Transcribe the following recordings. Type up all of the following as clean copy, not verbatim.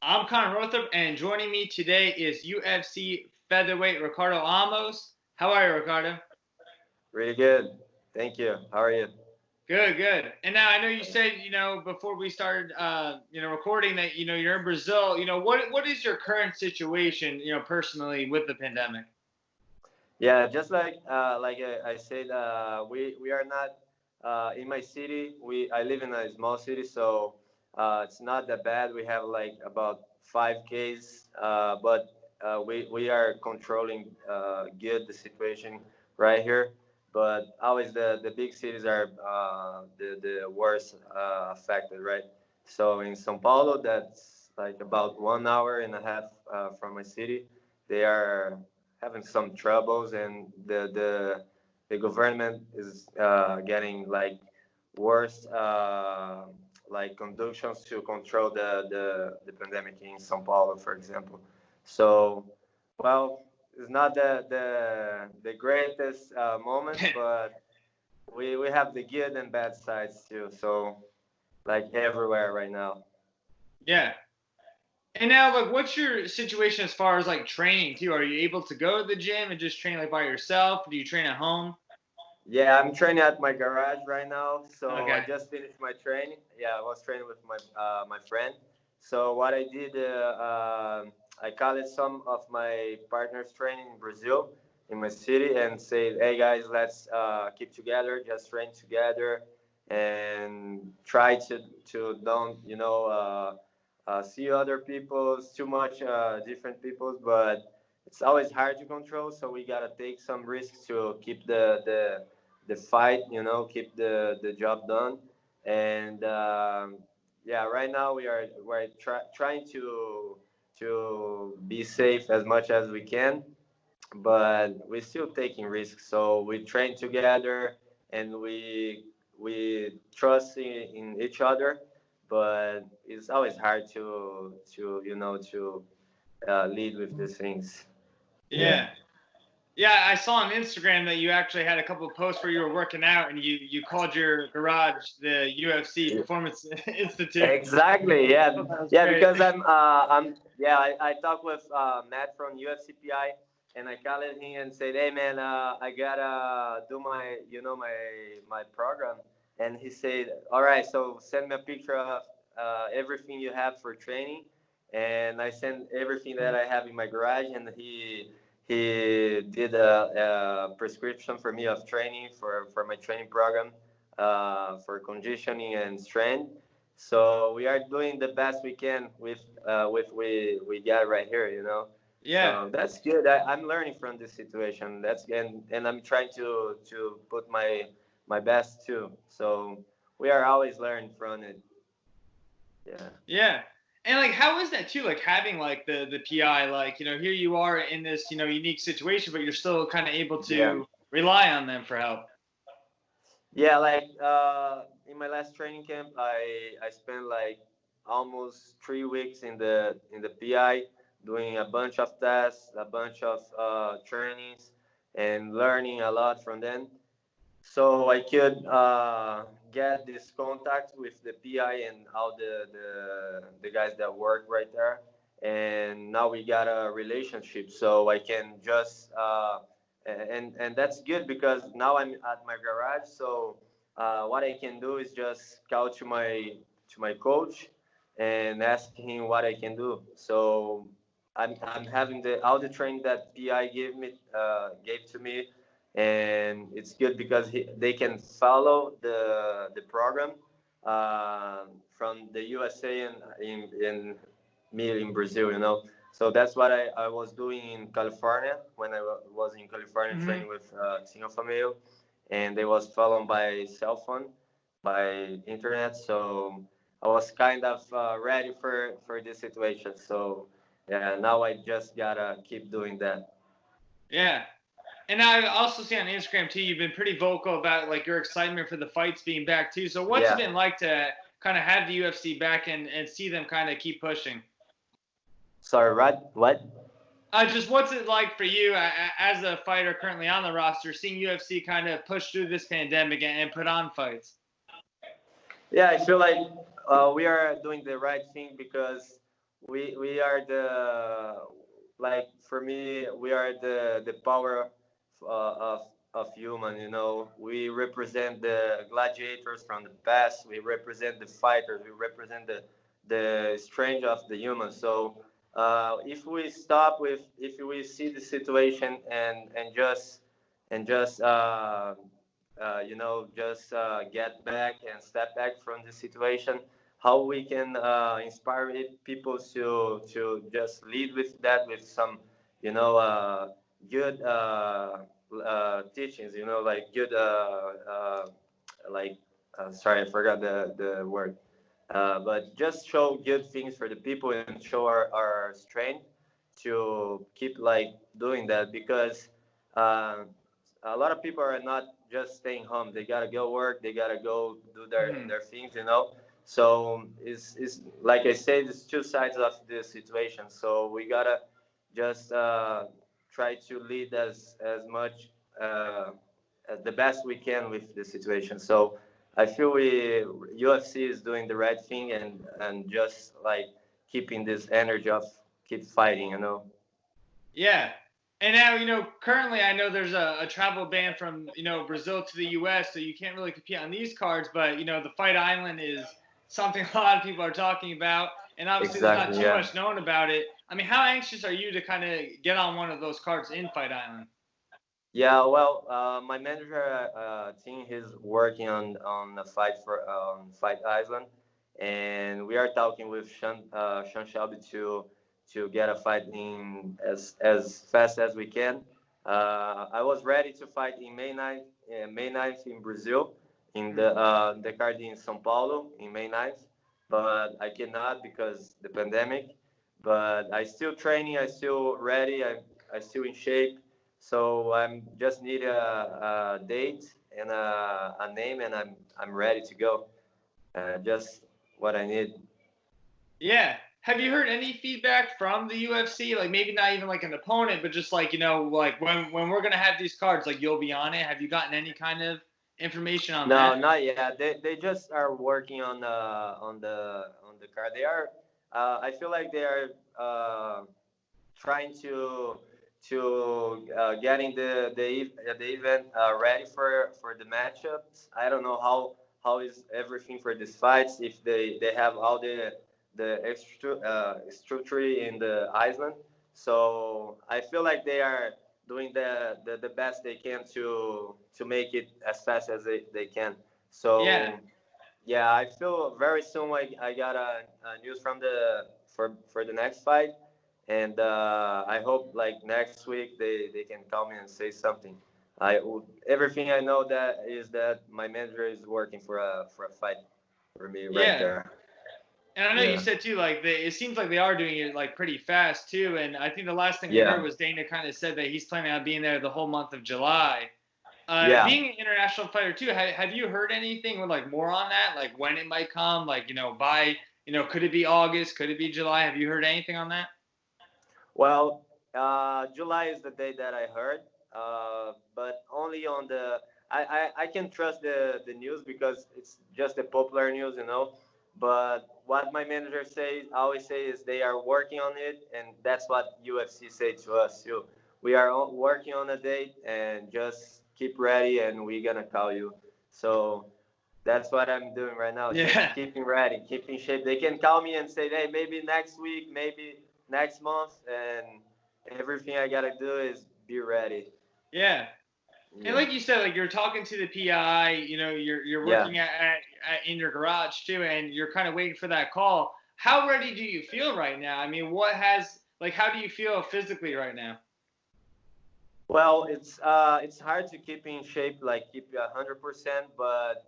I'm Connor Rotherp, and joining me today is UFC featherweight Ricardo Ramos. How are you, Ricardo? Really good. Thank you. How are you? Good, good. And now I know you said, before we started, recording that, you're in Brazil. What is your current situation, personally with the pandemic? Yeah, just like I said, we are not in my city. I live in a small city, so it's not that bad. We have like about 5 cases, but we are controlling good the situation right here. But always the big cities are the worst affected, right? So in São Paulo, that's like about 1 hour and a half from my city. They are having some troubles, and the government is getting like worse like conditions to control the pandemic in São Paulo, for example. So, well, it's not the greatest moment, but we have the good and bad sides too. So, like everywhere right now. Yeah. And now, like, what's your situation as far as like training too? Are you able to go to the gym and just train like by yourself? Do you train at home? Yeah, I'm training at my garage right now. So I Okay. just finished my training. Yeah, I was training with my friend. So what I did, I called some of my partners training in Brazil, in my city, and said, "Hey guys, let's keep together, just train together, and try to don't see other people's too much different people's, but it's always hard to control. So we gotta take some risks to keep the fight, keep the job done. And yeah, right now we're trying to be safe as much as we can, but we're still taking risks. So we train together, and we trust in each other, but it's always hard to lead with these things. Yeah. Yeah. Yeah, I saw on Instagram that you actually had a couple of posts where you were working out and you called your garage the UFC Performance Institute. Exactly. Yeah. Oh, that was Yeah. great. Because I'm. Yeah. I talked with Matt from UFC PI, and I called him and said, "Hey man, I gotta do my program." And he said, "All right. So send me a picture of everything you have for training." And I sent everything that I have in my garage, and he did a prescription for me of training for my training program for conditioning and strength. So we are doing the best we can with we got right here. Yeah. So that's good. I'm learning from this situation. That's and I'm trying to put my best too. So we are always learning from it. Yeah. Yeah. And like how is that too? Like having like the PI, like, here you are in this, unique situation, but you're still kind of able Yeah. to rely on them for help. Yeah, like in my last training camp, I spent like almost 3 weeks in the PI doing a bunch of tests, a bunch of trainings, and learning a lot from them. So I could get this contact with the PI and all the guys that work right there, and now we got a relationship. So I can just and that's good because now I'm at my garage. So what I can do is just call to my coach and ask him what I can do. So I'm having all the training that PI gave to me, and it's good because they can follow the program from the USA and in me in Brazil, So that's what I was doing in California when I was in California Hmm. training with Senor Fameo, and they was followed by cell phone, by internet. So I was kind of ready for this situation. So yeah, now I just gotta keep doing that. Yeah. And I also see on Instagram too, you've been pretty vocal about like your excitement for the fights being back too. So what's it Yeah. been like to kind of have the UFC back and see them kind of keep pushing? Sorry, what? Just what's it like for you as a fighter currently on the roster, seeing UFC kind of push through this pandemic and put on fights? Yeah, I feel like we are doing the right thing because we are the, like, for me, we are the power of human. You know, we represent the gladiators from the past. We represent the fighters. We represent the strength of the human. So if we stop with, if we see the situation and just just get back and step back from the situation, how we can inspire people to just lead with that, with some, you know, good teachings, you know, like good like sorry, I forgot the word, but just show good things for the people and show our strength to keep like doing that, because uh, a lot of people are not just staying home. They gotta go work. They gotta go do Mhm. their things, you know. So it's like I said, it's two sides of the situation. So we gotta just try to lead as much the best we can with the situation. So I feel we UFC is doing the right thing, and just like keeping this energy of keep fighting, you know. Yeah. And now, currently I know there's a travel ban from, Brazil to the US, so you can't really compete on these cards, but, the Fight Island is something a lot of people are talking about. And obviously there's not Exactly. too Yeah. much known about it. I mean, how anxious are you to kind of get on one of those cards in Fight Island? Yeah, well, my manager team, he's working on a fight for Fight Island, and we are talking with Sean Shelby to get a fight in as fast as we can. I was ready to fight in May 9th in Brazil, in Mhm. the card in São Paulo in May 9th, but I cannot because the pandemic. But I still training, I still ready, I still in shape, so I'm just need a date and a name, and I'm ready to go. Just what I need. Yeah. Have you heard any feedback from the UFC? Like maybe not even like an opponent, but just like, like when we're gonna have these cards, like you'll be on it. Have you gotten any kind of information on No, that? not yet. They just are working on the car. They are. I feel like they are trying to getting the event ready for the matchups. I don't know how is everything for these fights, if they have all the extra structure in the island. So I feel like they are doing the best they can to make it as fast as they can. Yeah. So yeah, I feel very soon I got a news from for the next fight, and I hope like next week they can call me and say something. Everything I know that is that my manager is working for a fight for me right Yeah. there. And I know you Yeah. said too, like it seems like they are doing it like pretty fast too. And I think the last thing we heard Yeah. was Dana kind of said that he's planning on being there the whole month of July. Yeah. Being an international fighter too, have you heard anything with like more on that? Like when it might come? Like by could it be August? Could it be July? Have you heard anything on that? Well, July is the day that I heard, but only on the. I can trust the news because it's just the popular news, you know. But what my manager says, always say, is they are working on it, and that's what UFC say to us. You, we are working on a date, and just keep ready, and we're gonna call you. So that's what I'm doing right now. Just Yeah. keeping ready, keeping shape. They can call me and say, hey, maybe next week, maybe next month, and everything I gotta do is be ready. Yeah. And Yeah, like you said, like you're talking to the PI, you're yeah. working at in your garage too, and you're kind of waiting for that call. How ready do you feel right now? I mean, how do you feel physically right now? Well, it's hard to keep in shape, like keep 100%, but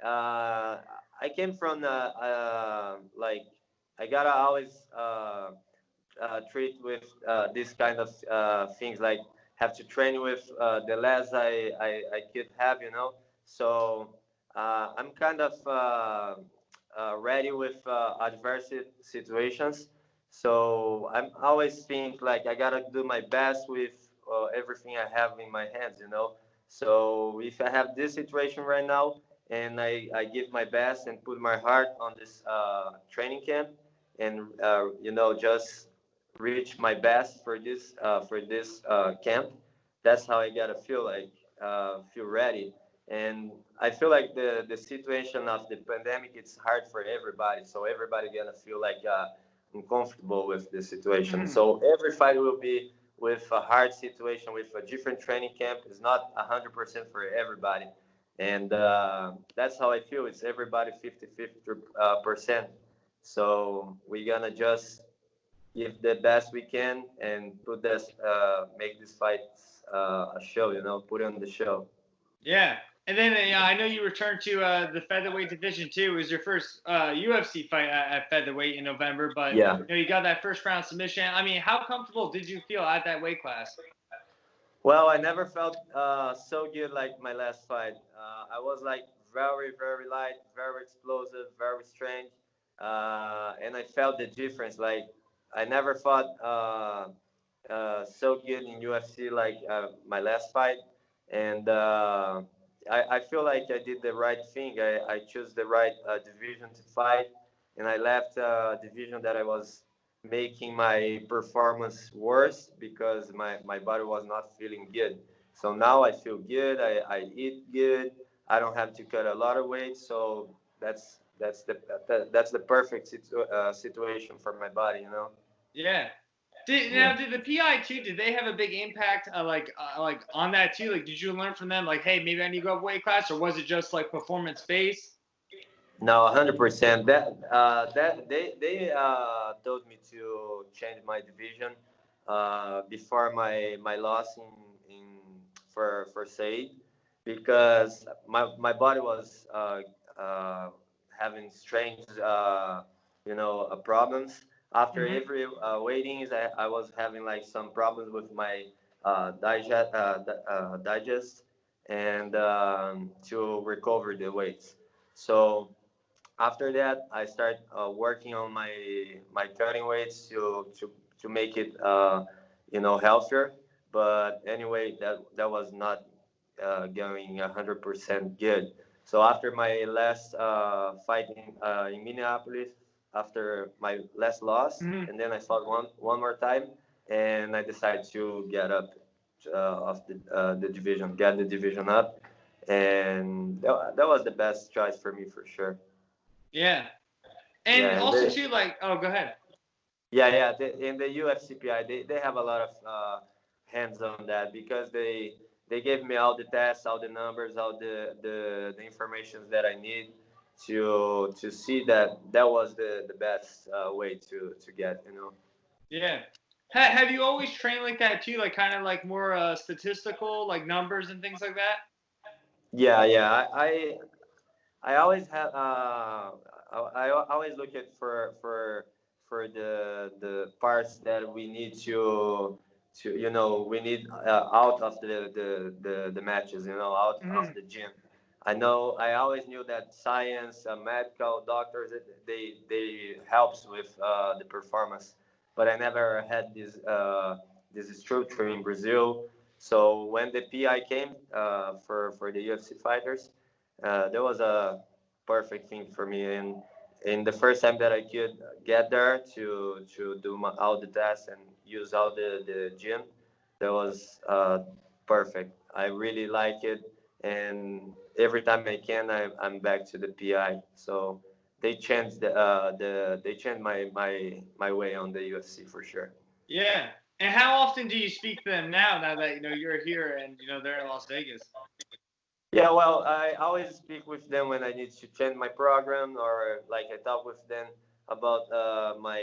I came from like I gotta always treat with this kind of things, like have to train with the less I could have, you know. So I'm kind of ready with adverse situations. So I'm always think like I gotta do my best with everything I have in my hands, you know. So if I have this situation right now, and I give my best and put my heart on this training camp, and just reach my best for this camp. That's how I gotta feel like feel ready. And I feel like the situation of the pandemic, it's hard for everybody. So everybody gonna feel like uncomfortable with the situation. Mhm. So every fight will be with a hard situation, with a different training camp. It's not 100% for everybody. And that's how I feel. It's everybody 50-50%. So we're gonna just give the best we can and make this fight a show. Put on the show. Yeah. And then I know you returned to the featherweight division too. It was your first UFC fight at featherweight in November, but Yeah. you got that first round submission. I mean, how comfortable did you feel at that weight class? Well, I never felt so good like my last fight. I was like very, very light, very explosive, very strange, and I felt the difference. Like I never fought so good in UFC like my last fight, and I feel like I did the right thing. I chose the right division to fight, and I left a division that I was making my performance worse because my body was not feeling good. So now I feel good. I eat good. I don't have to cut a lot of weight. So that's the perfect situation for my body. Yeah. Yeah. Did the PI too? Did they have a big impact, like on that too? Like, did you learn from them, like, hey, maybe I need to go up weight class, or was it just like performance based? No, 100%. That they told me to change my division before my loss in for Said, because my body was having strange problems after Hmm. every weightings. I was having like some problems with my digest and to recover the weights. So after that, I start working on my cutting weights to make it healthier. But anyway, that was not going 100% good. So after my last fight in Minneapolis, after my last loss, Hmm. and then I fought one more time, and I decided to get up of the division, get the division up, and that was the best choice for me for sure. Yeah. And Yeah, and also too, like, oh, go ahead. yeah. In the UFCPI, they have a lot of hands on that because they gave me all the tests, all the numbers, all the information that I need to see that was the best way to get. Yeah. Have you always trained like that too, like kind of like more statistical, like numbers and things like that? Yeah. I always have I always look at for the parts that we need to we need out of the matches, out of Hmm. the gym. I know I always knew that science, medical doctors, they helps with the performance, but I never had this structure in Brazil. So when the PI came for the UFC fighters, that was a perfect thing for me. And the first time that I could get there to do all the tests and use all the gym, that was perfect. I really like it, and every time I can, I'm back to the PI. So they changed my way on the UFC for sure. Yeah. And how often do you speak to them now? Now that you're here and they're in Las Vegas. Yeah, well, I always speak with them when I need to change my program, or like I talk with them about my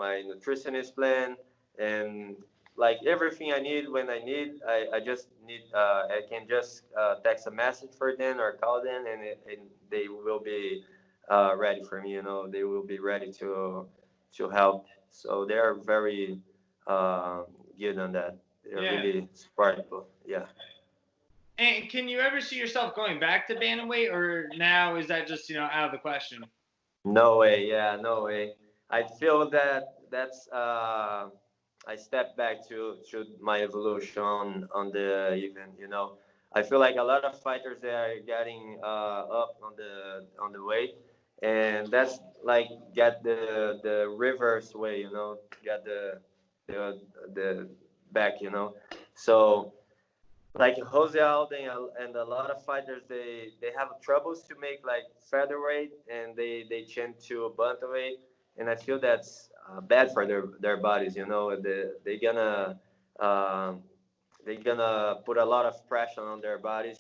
nutritionist plan, and like everything I need when I need. I just need I can just text a message for them or call them, and they will be ready for me. They will be ready to help. So they are very uh, good on that. They are Yeah. really supportive. Yeah. And can you ever see yourself going back to bantamweight, or now is that just out of the question? No way, yeah, no way. I feel that that's I step back to my evolution on the event. I feel like a lot of fighters they are getting up on the weight, and that's like get the reverse way, you know, get the the back, you know. So like Jose Aldo and a lot of fighters, they have troubles to make like featherweight, and they change to bantamweight, and I feel that's bad for their bodies. You know, um, they gonna put a lot of pressure on their bodies,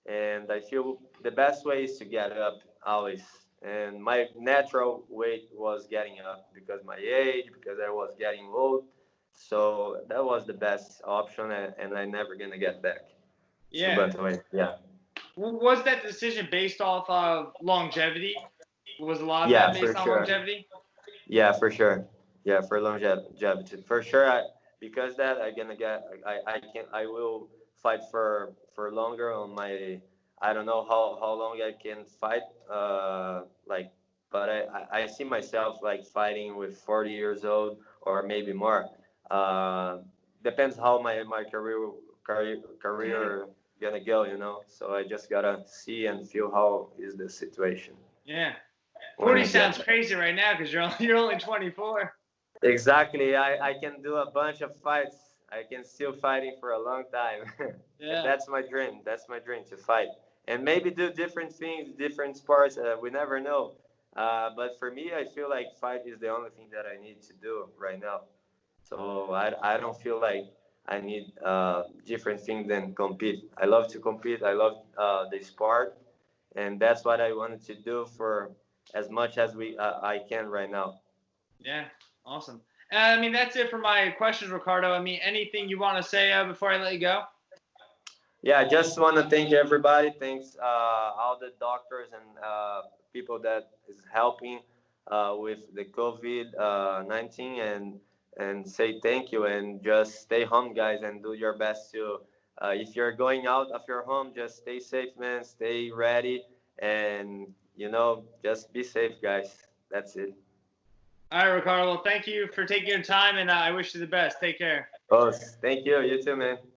and I feel the best way is to get up always. And my natural weight was getting up because my age, because I was getting old. So that was the best option, and I never gonna get back to Yeah. bantamweight. Yeah, Was that decision based off of longevity? Was a lot of yeah, that for based on sure. longevity? Yeah, for sure. Yeah, for longevity, for sure. Because that I gonna get. I can. I will fight for longer on my. I don't know how long I can fight. Like, but I see myself like fighting with 40 years old or maybe more. Uh, Depends how my Mm, career gonna go. You know. So I just gotta see and feel how is the situation yeah. when 40 I get sounds there. crazy right now because you're only 24. Exactly. I can do a bunch of fights. I can still fighting for a long time. And Yeah. that's my dream. That's my dream to fight. And maybe do different things, different sports. We never know. But for me, I feel like fight is the only thing that I need to do right now. So I don't feel like I need different things than compete. I love to compete. I love the sport. And that's what I wanted to do for as much as I can right now. Yeah. Awesome. I mean, that's it for my questions, Ricardo. I mean, anything you want to say before I let you go? Yeah, I just want to thank everybody. Thanks all the doctors and people that is helping with the COVID 19, and say thank you, and just stay home, guys, and do your best to. If you're going out of your home, just stay safe, man. Stay ready, and just be safe, guys. That's it. All right, Ricardo. Well, thank you for taking your time, and I wish you the best. Take care. Oh, thank you. You too, man.